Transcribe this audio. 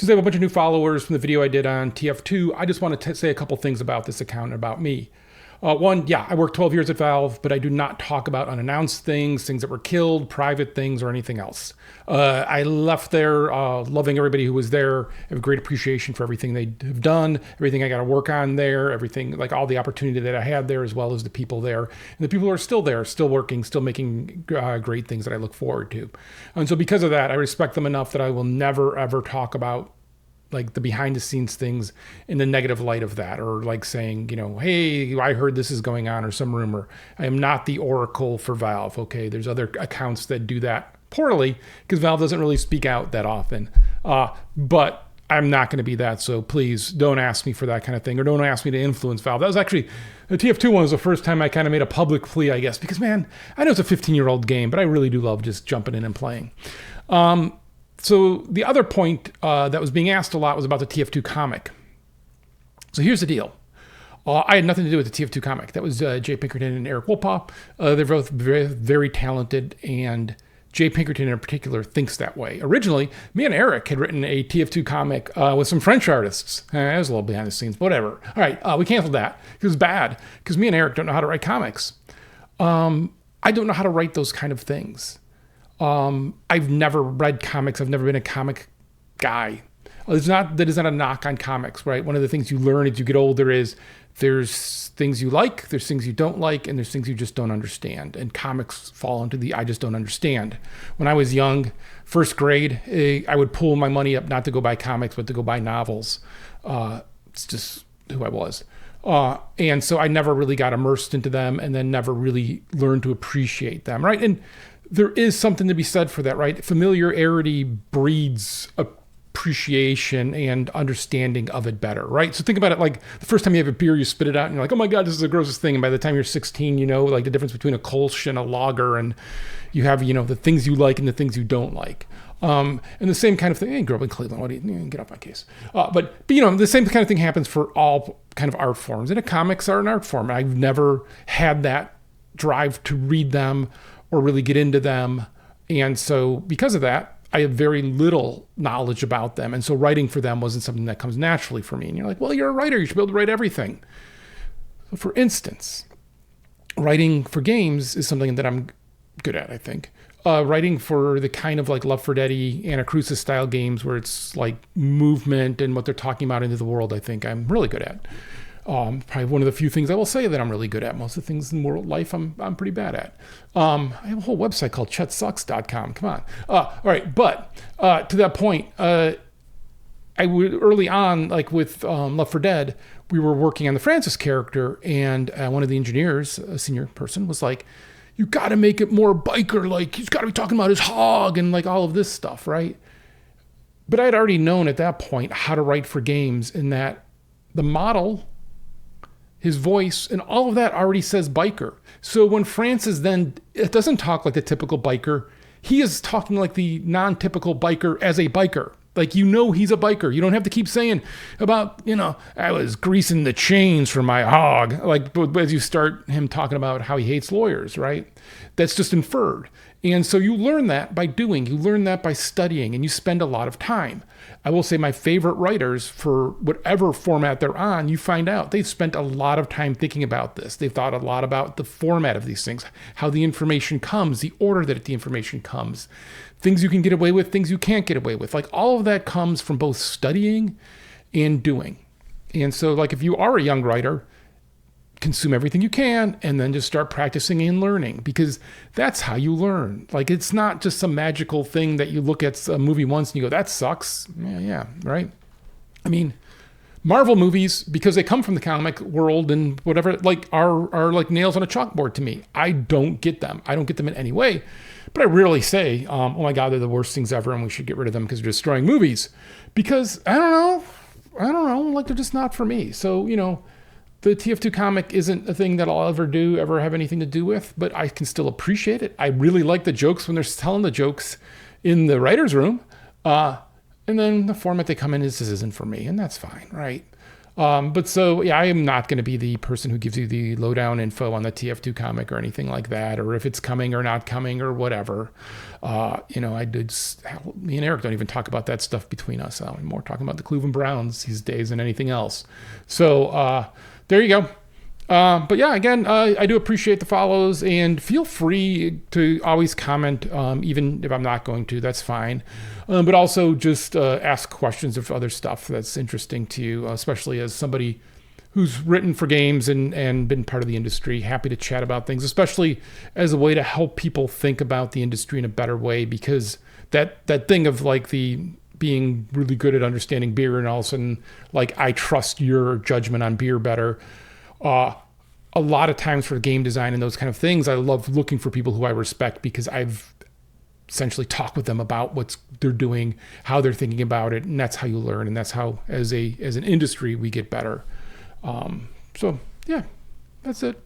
Since I have a bunch of new followers from the video I did on TF2, I just want to say a couple things about this account and about me. One, yeah, I worked 12 years at Valve, but I do not talk about unannounced things, things that were killed, private things, or anything else. I left there loving everybody who was there. I have a great appreciation for everything they have done, everything I got to work on there, everything, like all the opportunity that I had there, as well as the people there. And the people who are still there, still working, still making great things that I look forward to. And so because of that, I respect them enough that I will never, ever talk about like the behind the scenes things in the negative light of that, or like saying, you know, hey, I heard this is going on, or some rumor. I am not the oracle for Valve. Okay. There's other accounts that do that poorly because Valve doesn't really speak out that often. But I'm not going to be that. So please don't ask me for that kind of thing, or don't ask me to influence Valve. That was actually, the TF2 one was the first time I kind of made a public plea, I guess, because man, I know it's a 15-year-old game, but I really do love just jumping in and playing. So the other point that was being asked a lot was about the TF2 comic. So here's the deal. I had nothing to do with the TF2 comic. That was Jay Pinkerton and Eric Wolpaw. They're both very, very talented, and Jay Pinkerton in particular thinks that way. Originally, me and Eric had written a TF2 comic with some French artists. It was a little behind the scenes, but whatever. All right, we canceled that. It was bad because me and Eric don't know how to write comics. I don't know how to write those kind of things. I've never read comics. I've never been a comic guy. That is not a knock on comics, right? One of the things you learn as you get older is there's things you like, there's things you don't like, and there's things you just don't understand. And comics fall into the I just don't understand. When I was young, first grade, I would pull my money up not to go buy comics, but to go buy novels. It's just who I was. And so I never really got immersed into them, and then never really learned to appreciate them, right? And there is something to be said for that, right? Familiarity breeds appreciation and understanding of it better, right? So think about it like the first time you have a beer, you spit it out and you're like, oh my God, this is the grossest thing. And by the time you're 16, you know, like the difference between a Kolsch and a lager, and you have, you know, the things you like and the things you don't like. And the same kind of thing, hey, grew up in Cleveland, what do you get off my case? But, you know, the same kind of thing happens for all kind of art forms. And comics are an art form. I've never had that drive to read them or really get into them. And so because of that, I have very little knowledge about them. And so writing for them wasn't something that comes naturally for me. And you're like, well, you're a writer. You should be able to write everything. So for instance, writing for games is something that I'm good at, I think. Writing for the kind of like Left 4 Dead-y, Anacrusis style games where it's like movement and what they're talking about into the world, I think I'm really good at. Probably one of the few things I will say that I'm really good at. Most of the things in world life I'm pretty bad at. I have a whole website called chetsucks.com. Come on. All right, but to that point, I would early on, like with Left 4 Dead, we were working on the Francis character, and one of the engineers, a senior person, was like, "You got to make it more biker. Like he's got to be talking about his hog and like all of this stuff, right?" But I had already known at that point how to write for games, in that the model, his voice, and all of that already says biker. So when Francis then, it doesn't talk like the typical biker. He is talking like the non-typical biker as a biker. Like, you know, he's a biker. You don't have to keep saying about, you know, I was greasing the chains for my hog. Like, as you start him talking about how he hates lawyers, right? That's just inferred. And so you learn that by doing, you learn that by studying, and you spend a lot of time. I will say my favorite writers, for whatever format they're on, you find out they've spent a lot of time thinking about this. They've thought a lot about the format of these things, how the information comes, the order that the information comes, things you can get away with, things you can't get away with. Like, all of that comes from both studying and doing. And so, like, if you are a young writer, consume everything you can, and then just start practicing and learning, because that's how you learn. Like, it's not just some magical thing that you look at a movie once and you go, that sucks. Yeah, right? I mean, Marvel movies, because they come from the comic world and whatever, like are like nails on a chalkboard to me. I don't get them. I don't get them in any way. But I rarely say, oh my God, they're the worst things ever and we should get rid of them because they're destroying movies. Because I don't know, like, they're just not for me. So, you know, the TF2 comic isn't a thing that I'll ever have anything to do with, but I can still appreciate it. I really like the jokes when they're telling the jokes in the writer's room. And then the format they come in is, this isn't for me, and that's fine, right? But so yeah, I am not going to be the person who gives you the lowdown info on the TF2 comic or anything like that, or if it's coming or not coming or whatever. I did. Me and Eric don't even talk about that stuff between us. I'm more talking about the Cleveland Browns these days than anything else. So there you go. But yeah, again, I do appreciate the follows, and feel free to always comment, even if I'm not going to, that's fine. But also just ask questions of other stuff that's interesting to you, especially as somebody who's written for games and been part of the industry. Happy to chat about things, especially as a way to help people think about the industry in a better way, because that thing of like the being really good at understanding beer and all of a sudden, like, I trust your judgment on beer better. A lot of times for game design and those kind of things, I love looking for people who I respect, because I've essentially talked with them about what they're doing, how they're thinking about it, and that's how you learn, and that's how, as an industry, we get better. So yeah, that's it.